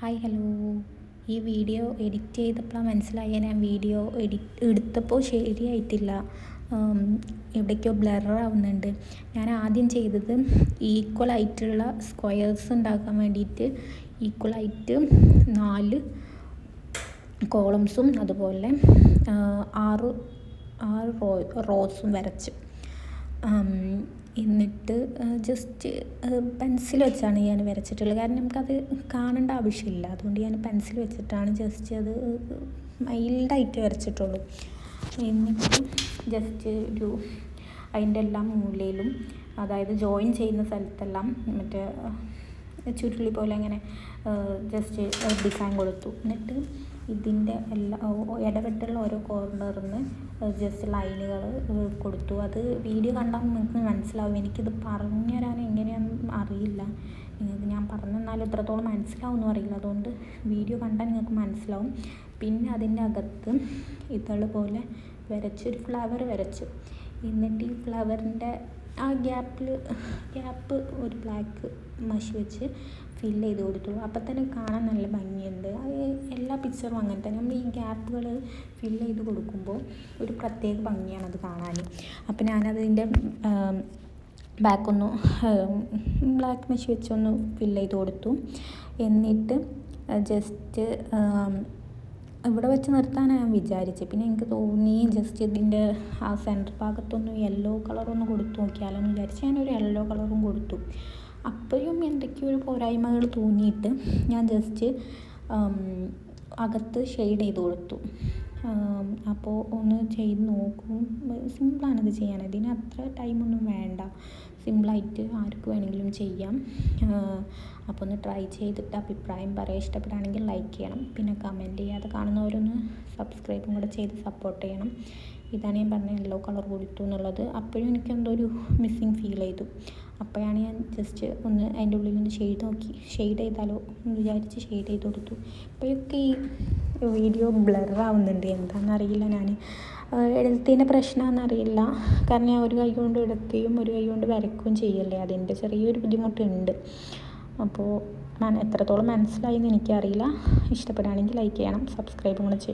Hi hello. ഈ video edit ചെയ്തപ്പോഴാണ് മനസ്സിലായ ഞാൻ വീഡിയോ എടുത്തപ്പോൾ ശരിയായിട്ടില്ല. എവിടേക്കോ ബ്ലറാവുന്നുണ്ട്. ഞാൻ ആദ്യം ചെയ്തത് ഈക്വലായിട്ടുള്ള സ്ക്വയേഴ്സ് ഉണ്ടാക്കാൻ വേണ്ടിയിട്ട് ഈക്വലായിട്ട് 4 കോളംസും അതുപോലെ 6 റോസും വരച്ചു. എന്നിട്ട് ജസ്റ്റ് പെൻസിൽ വെച്ചാണ് ഞാൻ വരച്ചിട്ടുള്ളത്. കാരണം നമുക്കത് കാണേണ്ട ആവശ്യമില്ല. അതുകൊണ്ട് ഞാൻ പെൻസിൽ വെച്ചിട്ടാണ് ജസ്റ്റ് അത് മൈൽഡായിട്ട് വരച്ചിട്ടുള്ളൂ. എന്നിട്ട് ജസ്റ്റ് അതിൻ്റെ എല്ലാ മൂലയിലും, അതായത് ജോയിൻ ചെയ്യുന്ന സ്ഥലത്തെല്ലാം മറ്റേ ചുരുളി പോലെ അങ്ങനെ ജസ്റ്റ് ഡിസൈൻ കൊടുത്തു. എന്നിട്ട് ഇതിൻ്റെ എല്ലാ ഇടവിട്ടുള്ള ഓരോ കോർണറിന് ജസ്റ്റ് ലൈനുകൾ കൊടുത്തു. അത് വീഡിയോ കണ്ടാൽ നിങ്ങൾക്ക് മനസ്സിലാവും. എനിക്കിത് പറഞ്ഞു തരാൻ എങ്ങനെയാണെന്ന് അറിയില്ല. നിങ്ങൾക്ക് ഞാൻ പറഞ്ഞു തന്നാലും എത്രത്തോളം മനസ്സിലാവുമെന്നും അറിയില്ല. അതുകൊണ്ട് വീഡിയോ കണ്ടാൽ നിങ്ങൾക്ക് മനസ്സിലാവും. പിന്നെ അതിൻ്റെ അകത്ത് ഇതള് പോലെ വരച്ചൊരു ഫ്ലവർ വരച്ചു. എന്നിട്ട് ഈ ഫ്ലവറിൻ്റെ ആ ഗ്യാപ്പ് ഒരു ബ്ലാക്ക് മഷി വെച്ച് ഫില്ല് ചെയ്ത് കൊടുത്തു. അപ്പം തന്നെ കാണാൻ നല്ല ഭംഗിയുണ്ട്. അത് എല്ലാ പിക്ചറും അങ്ങനെ തന്നെ. നമ്മൾ ഈ ഗ്യാപ്പുകൾ ഫില്ല് ചെയ്ത് കൊടുക്കുമ്പോൾ ഒരു പ്രത്യേക ഭംഗിയാണ് അത് കാണാൻ. അപ്പം ഞാനതിൻ്റെ ബാക്കൊന്ന് ബ്ലാക്ക് മഷി വെച്ചൊന്ന് ഫില്ല് ചെയ്ത് കൊടുത്തു. എന്നിട്ട് ജസ്റ്റ് ഇവിടെ വെച്ച് നിർത്താനാണ് ഞാൻ വിചാരിച്ചത്. പിന്നെ എനിക്ക് തോന്നി ജസ്റ്റ് ഇതിൻ്റെ ആ സെൻറ്റർ ഭാഗത്തൊന്ന് യെല്ലോ കളറൊന്ന് കൊടുത്തു നോക്കിയാലോന്ന് വിചാരിച്ച് ഞാനൊരു യെല്ലോ കളറും കൊടുത്തു. അപ്പോഴും എന്തൊക്കെയോ ഒരു പോരായ്മകൾ തോന്നിയിട്ട് ഞാൻ ജസ്റ്റ് അകത്ത് ഷെയ്ഡ് ചെയ്ത് കൊടുത്തു. അപ്പോൾ ഒന്ന് ചെയ്ത് നോക്കും. സിമ്പിളാണിത് ചെയ്യാൻ. ഇതിന് അത്ര ടൈമൊന്നും വേണ്ട. സിമ്പിളായിട്ട് ആർക്ക് വേണമെങ്കിലും ചെയ്യാം. അപ്പോൾ ഒന്ന് ട്രൈ ചെയ്തിട്ട് അഭിപ്രായം പറയാം. ഇഷ്ടപ്പെടുകയാണെങ്കിൽ ലൈക്ക് ചെയ്യണം. പിന്നെ കമൻറ്റ് ചെയ്യാതെ കാണുന്നവരൊന്ന് സബ്സ്ക്രൈബും കൂടെ ചെയ്ത് സപ്പോർട്ട് ചെയ്യണം. ഇതാണ് ഞാൻ പറഞ്ഞ യെല്ലോ കളർ കൊടുത്തു എന്നുള്ളത്. അപ്പോഴും എനിക്കെന്തോ ഒരു മിസ്സിങ് ഫീൽ ചെയ്തു. അപ്പോഴാണ് ഞാൻ ജസ്റ്റ് ഒന്ന് അതിൻ്റെ ഉള്ളിൽ നിന്ന് ഷെയ്ഡ് ചെയ്താലോ എന്ന് വിചാരിച്ച് ഷെയ്ഡ് ചെയ്ത് കൊടുത്തു. അപ്പോഴൊക്കെ ഈ വീഡിയോ ബ്ലറാവുന്നുണ്ട്. എന്താണെന്നറിയില്ല. ഞാൻ എഴുത്തിൻ്റെ പ്രശ്നമാണെന്നറിയില്ല. കാരണം ഞാൻ ഒരു കൈ കൊണ്ട് എടുക്കുകയും ഒരു കൈ കൊണ്ട് വരയ്ക്കുകയും ചെയ്യല്ലേ. അതിൻ്റെ ചെറിയൊരു ബുദ്ധിമുട്ടുണ്ട്. അപ്പോൾ എത്രത്തോളം മനസ്സിലായി എന്ന് എനിക്കറിയില്ല. ഇഷ്ടപ്പെടുകയാണെങ്കിൽ ലൈക്ക് ചെയ്യണം, സബ്സ്ക്രൈബും കൂടെ ചെയ്യണം.